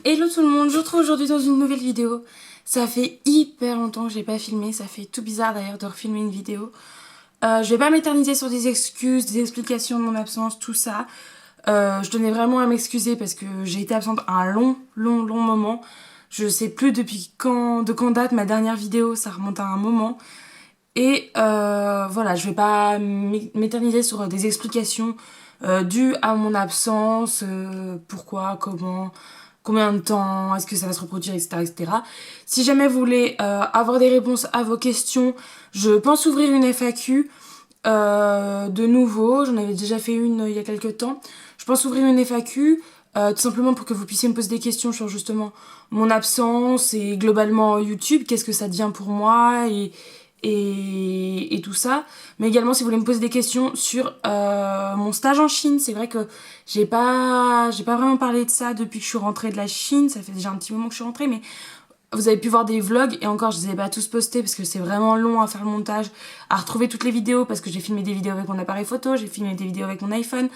Hello tout le monde, je vous retrouve aujourd'hui dans une nouvelle vidéo. Ça fait hyper longtemps que j'ai pas filmé, ça fait tout bizarre d'ailleurs de refilmer une vidéo. Je vais pas m'éterniser sur des excuses, des explications de mon absence, tout ça. Je tenais vraiment à m'excuser parce que j'ai été absente un long moment. Je sais plus depuis de quand date ma dernière vidéo, ça remonte à un moment. Et voilà, je vais pas m'éterniser sur des explications dues à mon absence, pourquoi, comment, combien de temps, est-ce que ça va se reproduire, etc. etc. Si jamais vous voulez avoir des réponses à vos questions, je pense ouvrir une FAQ de nouveau. J'en avais déjà fait une il y a quelques temps. Je pense ouvrir une FAQ tout simplement pour que vous puissiez me poser des questions sur justement mon absence et globalement YouTube, qu'est-ce que ça devient pour moi et tout ça. Mais également si vous voulez me poser des questions sur mon stage en Chine. C'est vrai que j'ai pas vraiment parlé de ça depuis que je suis rentrée de la Chine. Ça fait déjà un petit moment que je suis rentrée, mais vous avez pu voir des vlogs et encore je les ai pas tous postés parce que c'est vraiment long à faire le montage, à retrouver toutes les vidéos parce que j'ai filmé des vidéos avec mon appareil photo, j'ai filmé des vidéos avec mon iPhone.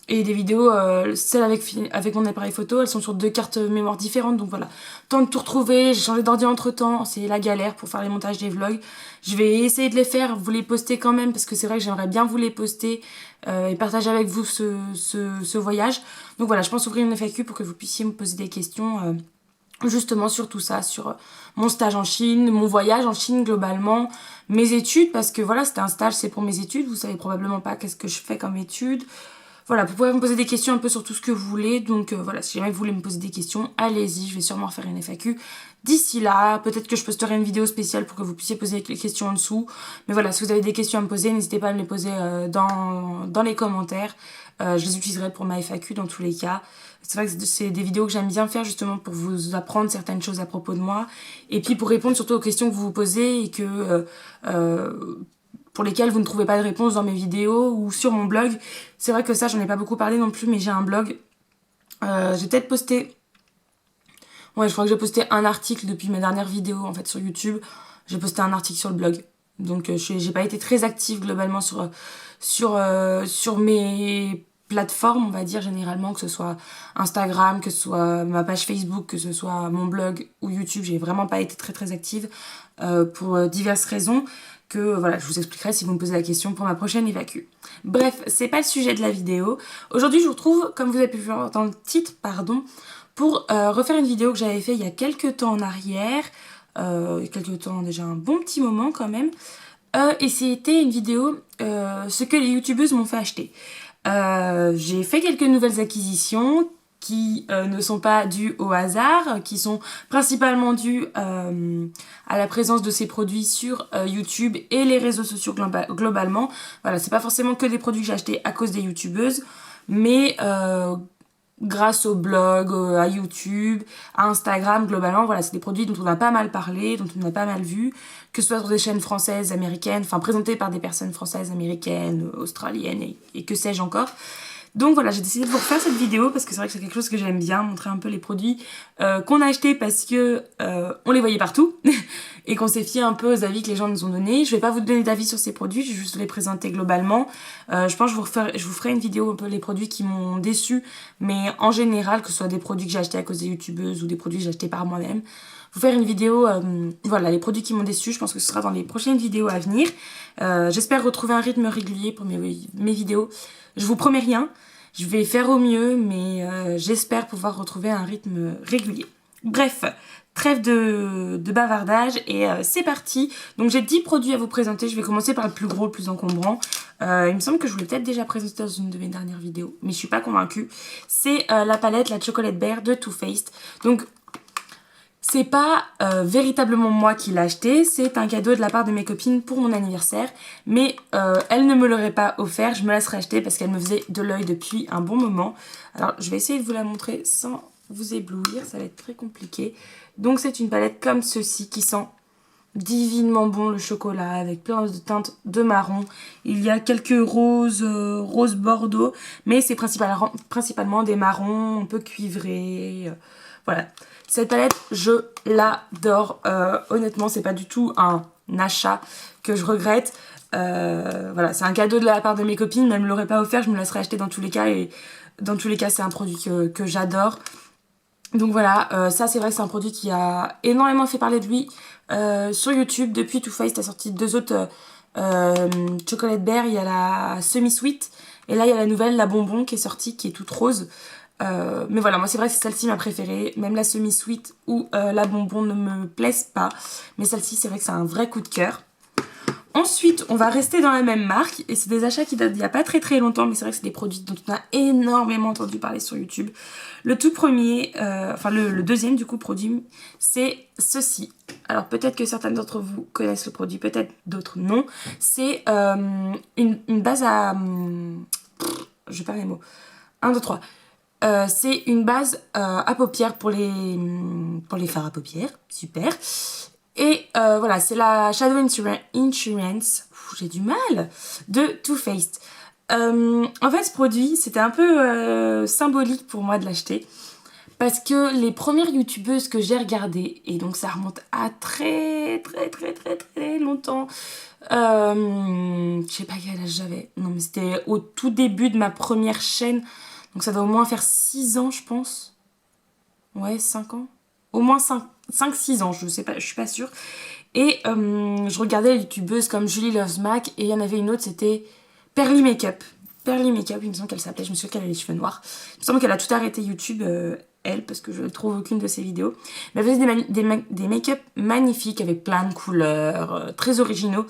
Et des vidéos, celles avec mon appareil photo, elles sont sur 2 cartes mémoire différentes, donc voilà. Temps de tout retrouver, j'ai changé d'ordi entre temps, c'est la galère pour faire les montages des vlogs. Je vais essayer de les faire, vous les poster quand même, parce que c'est vrai que j'aimerais bien vous les poster et partager avec vous ce voyage. Donc voilà, je pense ouvrir une FAQ pour que vous puissiez me poser des questions justement sur tout ça, sur mon stage en Chine, mon voyage en Chine globalement, mes études, parce que voilà, c'était un stage, c'est pour mes études, vous savez probablement pas qu'est-ce que je fais comme études. Voilà, vous pouvez me poser des questions un peu sur tout ce que vous voulez. Donc voilà, si jamais vous voulez me poser des questions, allez-y, je vais sûrement refaire une FAQ. D'ici là, peut-être que je posterai une vidéo spéciale pour que vous puissiez poser les questions en dessous. Mais voilà, si vous avez des questions à me poser, n'hésitez pas à me les poser dans les commentaires. Je les utiliserai pour ma FAQ dans tous les cas. C'est vrai que c'est des vidéos que j'aime bien faire justement pour vous apprendre certaines choses à propos de moi. Et puis pour répondre surtout aux questions que vous vous posez et que... pour lesquels vous ne trouvez pas de réponse dans mes vidéos ou sur mon blog. C'est vrai que ça, j'en ai pas beaucoup parlé non plus, mais j'ai un blog. J'ai peut-être posté... Ouais, je crois que j'ai posté un article depuis ma dernière vidéo, en fait, sur YouTube. J'ai posté un article sur le blog. Donc, j'ai pas été très active, globalement, sur mes plateformes, on va dire, généralement, que ce soit Instagram, que ce soit ma page Facebook, que ce soit mon blog ou YouTube. J'ai vraiment pas été très active pour diverses raisons que voilà, je vous expliquerai si vous me posez la question pour ma prochaine FAQ. Bref, c'est pas le sujet de la vidéo. Aujourd'hui, je vous retrouve, comme vous avez pu voir dans le titre, pardon, pour refaire une vidéo que j'avais fait il y a quelques temps en arrière. Quelques temps, déjà un bon petit moment quand même. Et c'était une vidéo ce que les youtubeuses m'ont fait acheter. J'ai fait quelques nouvelles acquisitions qui ne sont pas dues au hasard, qui sont principalement dues à la présence de ces produits sur YouTube et les réseaux sociaux globalement. Voilà, c'est pas forcément que des produits que j'ai achetés à cause des youtubeuses, mais grâce au blog, à YouTube, à Instagram, globalement, voilà, c'est des produits dont on a pas mal parlé, dont on a pas mal vu, que ce soit sur des chaînes françaises, américaines, enfin présentés par des personnes françaises, américaines, australiennes et que sais-je encore. Donc voilà, j'ai décidé de vous refaire cette vidéo parce que c'est vrai que c'est quelque chose que j'aime bien, montrer un peu les produits qu'on a achetés parce que on les voyait partout et qu'on s'est fié un peu aux avis que les gens nous ont donnés. Je vais pas vous donner d'avis sur ces produits, je vais juste les présenter globalement. Je pense que je vous ferai une vidéo un peu les produits qui m'ont déçu, mais en général, que ce soit des produits que j'ai achetés à cause des youtubeuses ou des produits que j'ai achetés par moi-même. Vous faire une vidéo, voilà, les produits qui m'ont déçu, je pense que ce sera dans les prochaines vidéos à venir. J'espère retrouver un rythme régulier pour mes vidéos. Je vous promets rien, je vais faire au mieux, mais j'espère pouvoir retrouver un rythme régulier. Bref, trêve de bavardage et c'est parti. Donc j'ai 10 produits à vous présenter, je vais commencer par le plus gros, le plus encombrant. Il me semble que je vous l'ai peut-être déjà présenté dans une de mes dernières vidéos, mais je suis pas convaincue. C'est la palette, la Chocolate Bear de Too Faced. Donc c'est pas véritablement moi qui l'ai acheté, c'est un cadeau de la part de mes copines pour mon anniversaire. Mais elles ne me l'auraient pas offert, je me la serais acheté parce qu'elle me faisait de l'œil depuis un bon moment. Alors je vais essayer de vous la montrer sans vous éblouir, ça va être très compliqué. Donc c'est une palette comme ceci qui sent divinement bon le chocolat avec plein de teintes de il y a quelques roses bordeaux, mais c'est principalement des marrons un peu cuivrés, voilà. Cette palette, je l'adore. Honnêtement, c'est pas du tout un achat que je regrette. Voilà, c'est un cadeau de la part de mes copines, mais elles me l'auraient pas offert, je me la serais acheté dans tous les cas. Et dans tous les cas, c'est un produit que j'adore. Donc voilà, ça c'est vrai que c'est un produit qui a énormément fait parler de lui sur YouTube. Depuis Too Faced a sorti 2 autres Chocolate Bear, il y a la Semi-Sweet et là il y a la nouvelle, la Bonbon qui est sortie, qui est toute rose. Mais voilà, moi c'est vrai que c'est celle-ci ma préférée. Même la Semi-Sweet ou la Bonbon ne me plaisent pas. Mais celle-ci c'est vrai que c'est un vrai coup de cœur. Ensuite, on va rester dans la même marque et c'est des achats qui datent d'il n'y a pas très très longtemps, mais c'est vrai que c'est des produits dont on a énormément entendu parler sur YouTube. Le tout premier, enfin le deuxième du coup produit, c'est ceci. Alors peut-être que certaines d'entre vous connaissent le produit, peut-être d'autres non. C'est une base à... je perds les mots. 1, 2, 3. C'est une base à paupières pour les fards à paupières. Super. Et voilà, c'est la Shadow Insurance, j'ai du mal, de Too Faced. En fait, ce produit, c'était un peu symbolique pour moi de l'acheter. Parce que les premières youtubeuses que j'ai regardées, et donc ça remonte à très très très très très longtemps, je sais pas quel âge j'avais, non mais c'était au tout début de ma première chaîne, donc ça doit au moins faire 6 ans je pense, ouais 5 ans, au moins 5-6 ans, je sais pas, je suis pas sûre. Et je regardais les youtubeuses comme Julie Loves Mac et il y en avait une autre, c'était Perly Makeup. Perly Makeup, il me semble qu'elle s'appelait, je me souviens qu'elle avait les cheveux noirs. Il me semble qu'elle a tout arrêté YouTube, elle, parce que je ne trouve aucune de ses vidéos. Mais elle faisait des make-up magnifiques avec plein de couleurs, très originaux,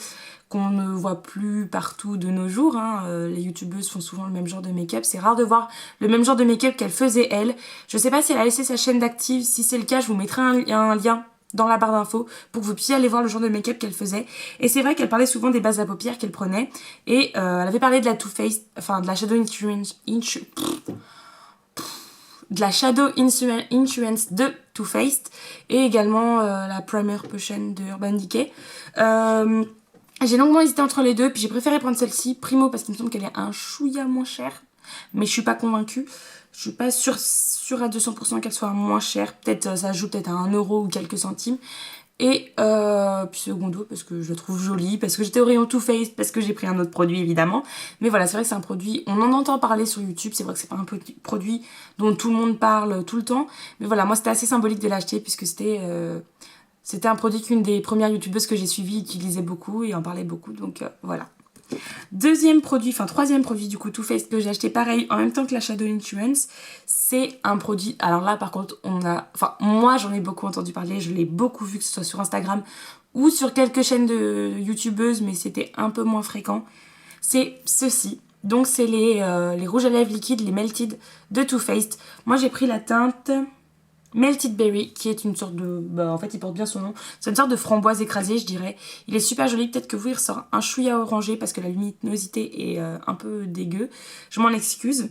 qu'on ne voit plus partout de nos jours. Hein. Les youtubeuses font souvent le même genre de make-up. C'est rare de voir le même genre de make-up qu'elle faisait elle. Je sais pas si elle a laissé sa chaîne d'active. Si c'est le cas, je vous mettrai un lien dans la barre d'infos pour que vous puissiez aller voir le genre de make-up qu'elle faisait. Et c'est vrai qu'elle parlait souvent des bases à paupières qu'elle prenait. Et elle avait parlé de la Too Faced, enfin de la Shadow Insurance de Too Faced et également la Primer Potion de Urban Decay. J'ai longuement hésité entre les deux, puis j'ai préféré prendre celle-ci, primo parce qu'il me semble qu'elle est un chouïa moins chère, mais je suis pas convaincue. Je suis pas sûre à 200% qu'elle soit moins chère. Peut-être ça joue peut-être à 1 euro ou quelques centimes. Et puis secondo parce que je la trouve jolie, parce que j'étais au rayon Too Faced, parce que j'ai pris un autre produit évidemment. Mais voilà, c'est vrai que c'est un produit, on en entend parler sur YouTube, c'est vrai que c'est pas un produit dont tout le monde parle tout le temps. Mais voilà, moi c'était assez symbolique de l'acheter puisque c'était un produit qu'une des premières youtubeuses que j'ai suivies utilisait beaucoup et en parlait beaucoup, donc voilà. Troisième produit du coup Too Faced que j'ai acheté pareil en même temps que la Shadow Insurance, c'est un produit, alors là par contre moi j'en ai beaucoup entendu parler, je l'ai beaucoup vu que ce soit sur Instagram ou sur quelques chaînes de youtubeuses mais c'était un peu moins fréquent, c'est ceci. Donc c'est les rouges à lèvres liquides, les Melted de Too Faced. Moi j'ai pris la teinte Melted Berry, qui est une sorte de... en fait, il porte bien son nom. C'est une sorte de framboise écrasée, je dirais. Il est super joli. Peut-être que vous, il ressort un chouïa orangé parce que la luminosité est un peu dégueu. Je m'en excuse.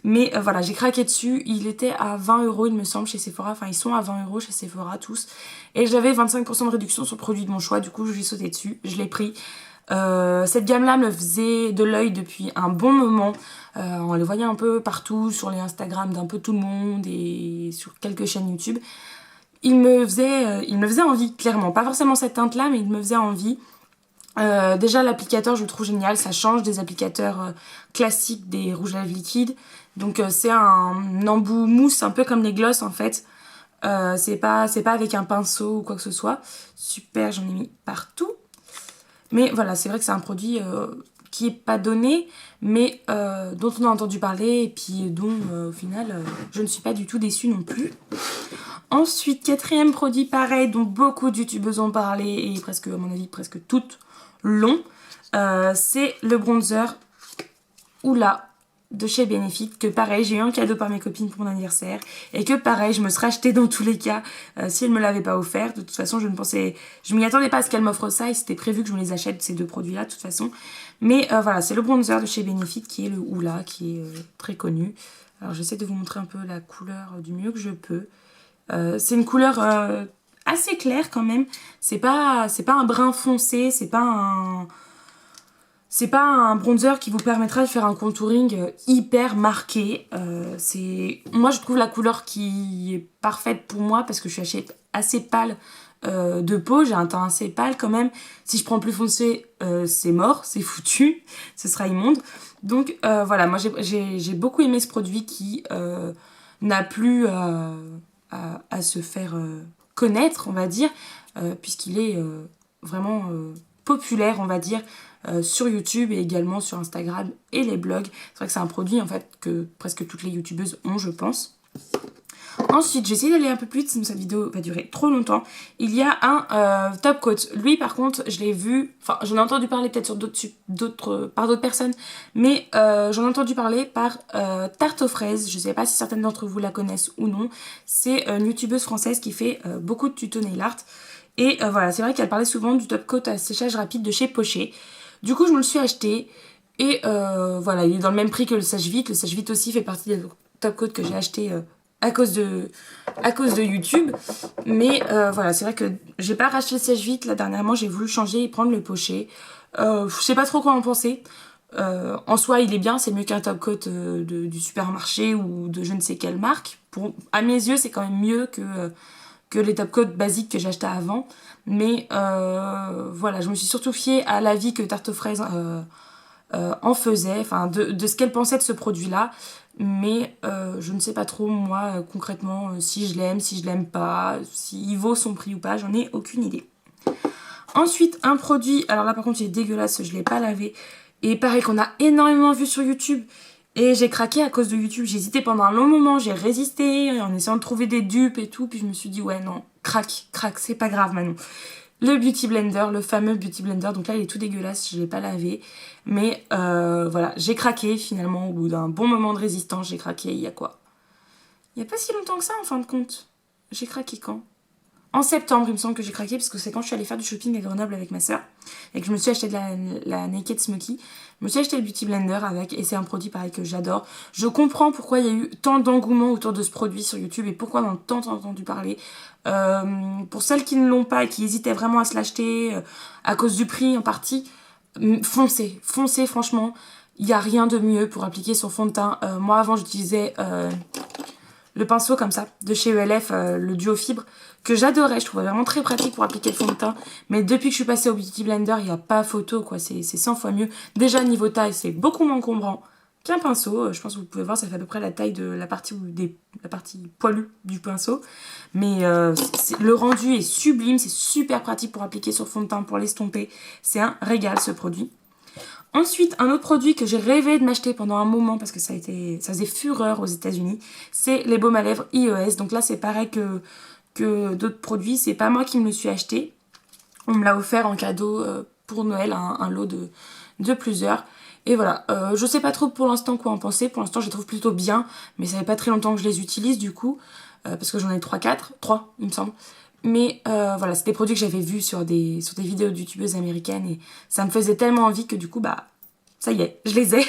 Mais voilà, j'ai craqué dessus. Il était à 20 euros, il me semble, chez Sephora. Enfin, ils sont à 20 euros chez Sephora, tous. Et j'avais 25% de réduction sur le produit de mon choix. Du coup, j'ai sauté dessus. Je l'ai pris. Cette gamme-là me faisait de l'œil depuis un bon moment. On les voyait un peu partout sur les Instagram d'un peu tout le monde et sur quelques chaînes YouTube. Il me faisait envie, clairement. Pas forcément cette teinte-là, mais il me faisait envie. Déjà, l'applicateur, je le trouve génial. Ça change des applicateurs classiques des rouges à lèvres liquides. Donc, c'est un embout mousse, un peu comme les gloss, en fait. C'est pas avec un pinceau ou quoi que ce soit. Super, j'en ai mis partout. Mais voilà, c'est vrai que c'est un produit qui est pas donné, mais dont on a entendu parler et puis dont au final je ne suis pas du tout déçue non plus. Ensuite, quatrième produit pareil dont beaucoup de youtubeuses ont parlé et presque à mon avis presque toutes l'ont, c'est le bronzer Oula de chez Benefit, que pareil j'ai eu un cadeau par mes copines pour mon anniversaire et que pareil je me serais acheté dans tous les cas si elles me l'avaient pas offert. De toute façon je m'y attendais pas à ce qu'elles m'offrent ça et c'était prévu que je me les achète ces deux produits là de toute façon. Mais voilà, c'est le bronzer de chez Benefit qui est le Oula, qui est très connu. Alors j'essaie de vous montrer un peu la couleur du mieux que je peux. C'est une couleur assez claire quand même, c'est pas un brun foncé, c'est pas un bronzer qui vous permettra de faire un contouring hyper marqué. Moi, je trouve la couleur qui est parfaite pour moi parce que je suis assez pâle de peau. J'ai un teint assez pâle quand même. Si je prends plus foncé, c'est mort, c'est foutu. Ce sera immonde. Donc voilà, moi j'ai beaucoup aimé ce produit qui n'a plus à à se faire connaître, on va dire, puisqu'il est vraiment populaire, on va dire, sur YouTube et également sur Instagram et les blogs. C'est vrai que c'est un produit en fait que presque toutes les youtubeuses ont, je pense. Ensuite, j'ai essayé d'aller un peu plus vite, sinon cette vidéo va durer trop longtemps. Il y a un top coat. Lui, par contre, je l'ai vu, enfin, j'en ai entendu parler peut-être par d'autres personnes, mais j'en ai entendu parler par Tarte aux fraises. Je sais pas si certaines d'entre vous la connaissent ou non. C'est une youtubeuse française qui fait beaucoup de tutos nail art. Et voilà, c'est vrai qu'elle parlait souvent du top coat à séchage rapide de chez Poché. Du coup, je me le suis acheté. Et voilà, il est dans le même prix que le sèche-vite. Le sèche-vite aussi fait partie des top coat que j'ai acheté à cause de YouTube. Mais voilà, c'est vrai que j'ai pas racheté le sèche-vite. Là, dernièrement, j'ai voulu changer et prendre le Poché. Je sais pas trop quoi en penser. En soi, il est bien, c'est mieux qu'un top coat du supermarché ou de je ne sais quelle marque. À mes yeux, c'est quand même mieux que les top coats basiques que j'achetais avant. Mais voilà, je me suis surtout fiée à l'avis que Tarte aux fraises en faisait, enfin de ce qu'elle pensait de ce produit-là. Mais je ne sais pas trop, moi, concrètement, si je l'aime, si je l'aime pas, s'il vaut son prix ou pas, j'en ai aucune idée. Ensuite, un produit, alors là par contre il est dégueulasse, je l'ai pas lavé. Et pareil qu'on a énormément vu sur YouTube. Et j'ai craqué à cause de YouTube, j'ai hésité pendant un long moment, j'ai résisté en essayant de trouver des dupes et tout. Puis je me suis dit ouais non, craque, c'est pas grave Manon. Le Beauty Blender, le fameux Beauty Blender, donc là il est tout dégueulasse, je l'ai pas lavé. Mais voilà, j'ai craqué finalement au bout d'un bon moment de résistance, j'ai craqué il y a quoi? Il y a pas si longtemps que ça en fin de compte. J'ai craqué quand? En septembre, il me semble que j'ai craqué, parce que c'est quand je suis allée faire du shopping à Grenoble avec ma soeur et que je me suis acheté de la Naked Smoky. Je me suis acheté le Beauty Blender avec, et c'est un produit pareil que j'adore. Je comprends pourquoi il y a eu tant d'engouement autour de ce produit sur YouTube et pourquoi on a tant entendu parler. Pour celles qui ne l'ont pas et qui hésitaient vraiment à se l'acheter à cause du prix en partie, foncez, franchement. Il n'y a rien de mieux pour appliquer son fond de teint. Moi avant j'utilisais le pinceau comme ça de chez ELF, le duo fibre, que j'adorais, je trouvais vraiment très pratique pour appliquer le fond de teint. Mais depuis que je suis passée au Beauty Blender, il n'y a pas photo, quoi, c'est 100 fois mieux. Déjà niveau taille, c'est beaucoup moins encombrant qu'un pinceau. Je pense que vous pouvez voir, ça fait à peu près la taille de la partie poilue du pinceau. Mais le rendu est sublime, c'est super pratique pour appliquer sur fond de teint, pour l'estomper. C'est un régal ce produit. Ensuite, un autre produit que j'ai rêvé de m'acheter pendant un moment parce que ça faisait fureur aux États-Unis, c'est les baumes à lèvres iOS. Donc là, c'est pareil que d'autres produits. C'est pas moi qui me le suis acheté. On me l'a offert en cadeau pour Noël, un lot de plusieurs. Et voilà, je sais pas trop pour l'instant quoi en penser. Pour l'instant, je les trouve plutôt bien, mais ça fait pas très longtemps que je les utilise du coup, parce que j'en ai 3 il me semble. Mais voilà, c'est des produits que j'avais vus sur des vidéos de youtubeuses américaines et ça me faisait tellement envie que du coup, bah, ça y est, je les ai.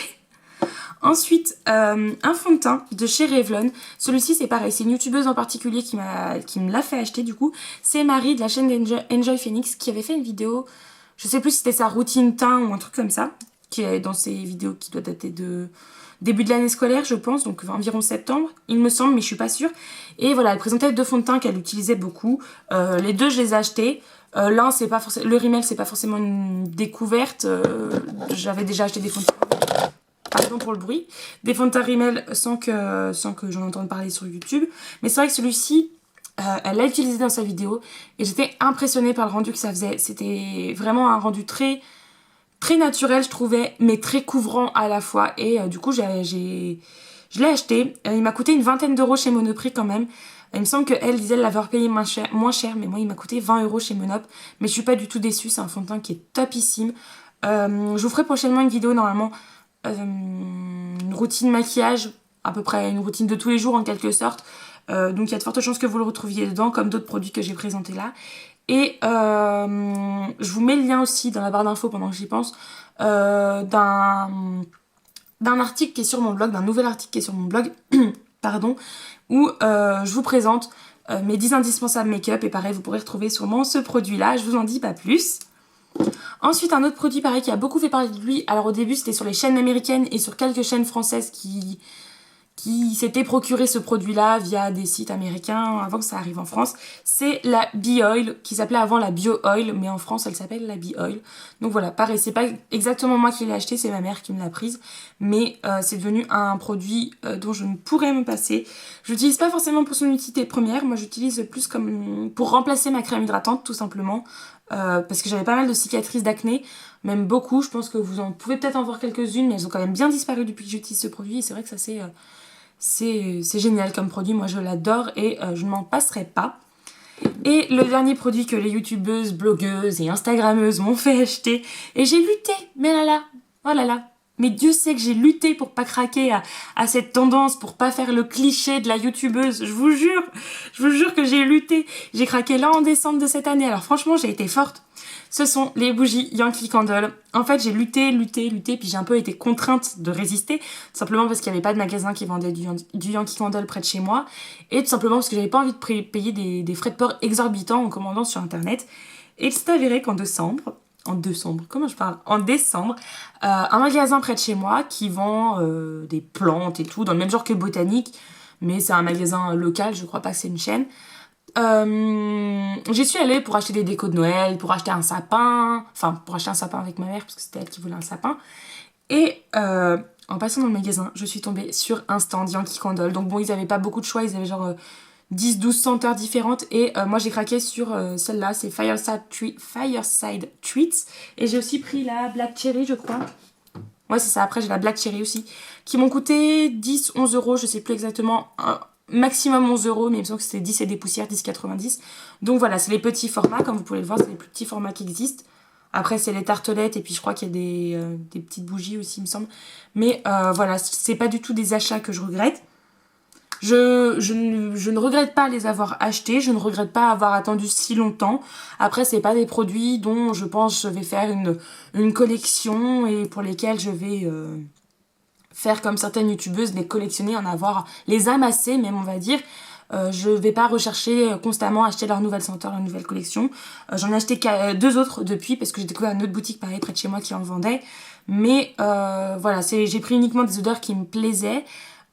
Ensuite, un fond de teint de chez Revlon. Celui-ci, c'est pareil, c'est une youtubeuse en particulier qui me l'a fait acheter du coup. C'est Marie de la chaîne Enjoy Phoenix qui avait fait une vidéo, je sais plus si c'était sa routine teint ou un truc comme ça, qui est dans ses vidéos qui doit dater de début de l'année scolaire, je pense, donc environ septembre, il me semble, mais je suis pas sûre. Et voilà, elle présentait 2 fonds de teint qu'elle utilisait beaucoup. Les deux, je les ai achetés. L'un, c'est pas forcément, le Rimmel, c'est pas forcément une découverte. J'avais déjà acheté des fonds de teint, pardon pour le bruit, des fonds de teint Rimmel sans que j'en entende parler sur YouTube. Mais c'est vrai que celui-ci, elle l'a utilisé dans sa vidéo et j'étais impressionnée par le rendu que ça faisait. C'était vraiment un rendu très naturel, je trouvais, mais très couvrant à la fois. Et du coup, je l'ai acheté. Il m'a coûté une vingtaine d'euros chez Monoprix quand même. Il me semble qu'elle disait l'avoir payé moins cher, mais moi, il m'a coûté 20 euros chez Monop. Mais je suis pas du tout déçue, c'est un fond de teint qui est topissime. Je vous ferai prochainement une vidéo, normalement, une routine maquillage, à peu près une routine de tous les jours en quelque sorte. Donc il y a de fortes chances que vous le retrouviez dedans, comme d'autres produits que j'ai présentés là. Et je vous mets le lien aussi dans la barre d'infos pendant que j'y pense, d'un article qui est sur mon blog, d'un nouvel article qui est sur mon blog, pardon, où je vous présente mes 10 indispensables make-up. Et pareil, vous pourrez retrouver sûrement ce produit-là, je vous en dis pas plus. Ensuite, un autre produit pareil qui a beaucoup fait parler de lui. Alors au début, c'était sur les chaînes américaines et sur quelques chaînes françaises qui qui s'était procuré ce produit-là via des sites américains avant que ça arrive en France. C'est la Bee Oil, qui s'appelait avant la Bio Oil, mais en France elle s'appelle la Bee Oil. Donc voilà, pareil, c'est pas exactement moi qui l'ai acheté, c'est ma mère qui me l'a prise, mais c'est devenu un produit dont je ne pourrais me passer. Je l'utilise pas forcément pour son utilité première, moi j'utilise plus comme pour remplacer ma crème hydratante tout simplement, parce que j'avais pas mal de cicatrices d'acné, même beaucoup, je pense que vous en pouvez peut-être en voir quelques-unes, mais elles ont quand même bien disparu depuis que j'utilise ce produit, et c'est vrai que ça c'est génial comme produit, moi je l'adore et je ne m'en passerai pas. Et le dernier produit que les youtubeuses, blogueuses et instagrammeuses m'ont fait acheter, et j'ai lutté, mais là là, oh là là, mais Dieu sait que j'ai lutté pour pas craquer à cette tendance, pour pas faire le cliché de la youtubeuse, je vous jure que j'ai lutté, j'ai craqué là en décembre de cette année, alors franchement j'ai été forte. Ce sont les bougies Yankee Candle. En fait, j'ai lutté, puis j'ai un peu été contrainte de résister, tout simplement parce qu'il n'y avait pas de magasin qui vendait du Yankee Candle près de chez moi, et tout simplement parce que j'avais pas envie de payer des frais de port exorbitants en commandant sur internet. Et il s'est avéré qu'en décembre, un magasin près de chez moi qui vend des plantes et tout, dans le même genre que Botanique, mais c'est un magasin local, je crois pas que c'est une chaîne. J'y suis allée pour acheter des décos de Noël, pour acheter un sapin, pour acheter un sapin avec ma mère parce que c'était elle qui voulait un sapin. Et en passant dans le magasin, je suis tombée sur un stand Yankee Candle. Donc bon, ils avaient pas beaucoup de choix, ils avaient genre 10-12 senteurs différentes et moi j'ai craqué sur celle-là, c'est Fireside Treats. Et j'ai aussi pris la Black Cherry, je crois. Ouais, c'est ça, après j'ai la Black Cherry aussi, qui m'ont coûté 10-11 euros, je sais plus exactement, maximum 11 euros, mais il me semble que c'était 10 et des poussières, 10,90. Donc voilà, c'est les petits formats, comme vous pouvez le voir, c'est les plus petits formats qui existent. Après, c'est les tartelettes, et puis je crois qu'il y a des petites bougies aussi, il me semble. Mais voilà, c'est pas du tout des achats que je regrette. Je ne regrette pas les avoir achetés, je ne regrette pas avoir attendu si longtemps. Après, c'est pas des produits dont je pense je vais faire une collection et pour lesquels je vais faire comme certaines youtubeuses, les collectionner, en avoir, les amasser même on va dire. Je vais pas rechercher constamment acheter leur nouvelle senteur, leur nouvelle collection. J'en ai acheté 2 autres depuis parce que j'ai découvert une autre boutique pareil près de chez moi qui en vendait. Mais voilà, j'ai pris uniquement des odeurs qui me plaisaient.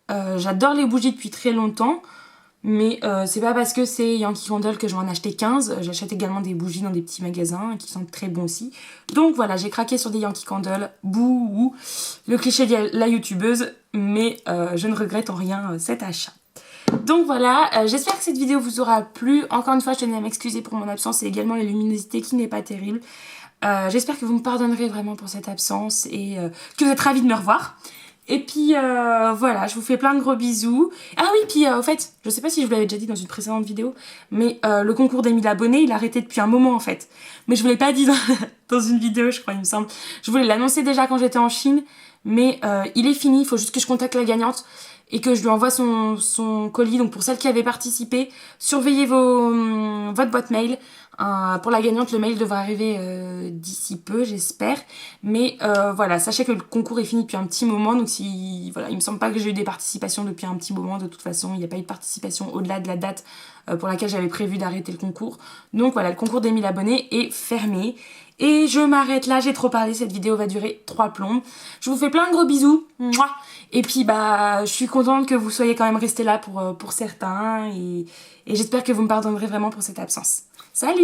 J'adore les bougies depuis très longtemps, mais c'est pas parce que c'est Yankee Candle que je vais en acheter 15. J'achète également des bougies dans des petits magasins qui sont très bons aussi. Donc voilà, j'ai craqué sur des Yankee Candle, bouh, le cliché de la youtubeuse, mais je ne regrette en rien cet achat. Donc voilà, j'espère que cette vidéo vous aura plu. Encore une fois, je tenais à m'excuser pour mon absence et également la luminosité qui n'est pas terrible. J'espère que vous me pardonnerez vraiment pour cette absence et que vous êtes ravis de me revoir. Et puis voilà, je vous fais plein de gros bisous. Ah oui, puis au fait, je sais pas si je vous l'avais déjà dit dans une précédente vidéo, mais le concours des 1000 abonnés, il a arrêté depuis un moment en fait. Mais je vous l'ai pas dit dans une vidéo, je crois, il me semble. Je voulais l'annoncer déjà quand j'étais en Chine, mais il est fini, il faut juste que je contacte la gagnante et que je lui envoie son colis. Donc pour celles qui avaient participé, surveillez votre boîte mail. Pour la gagnante, le mail devrait arriver d'ici peu, j'espère. Mais voilà, sachez que le concours est fini depuis un petit moment. Donc si, voilà, il me semble pas que j'ai eu des participations depuis un petit moment. De toute façon, il n'y a pas eu de participation au-delà de la date pour laquelle j'avais prévu d'arrêter le concours. Donc voilà, le concours des 1000 abonnés est fermé. Et je m'arrête là, j'ai trop parlé, cette vidéo va durer 3 plombs. Je vous fais plein de gros bisous. Mouah. Et puis bah, je suis contente que vous soyez quand même restés là pour certains. Et j'espère que vous me pardonnerez vraiment pour cette absence. Salut!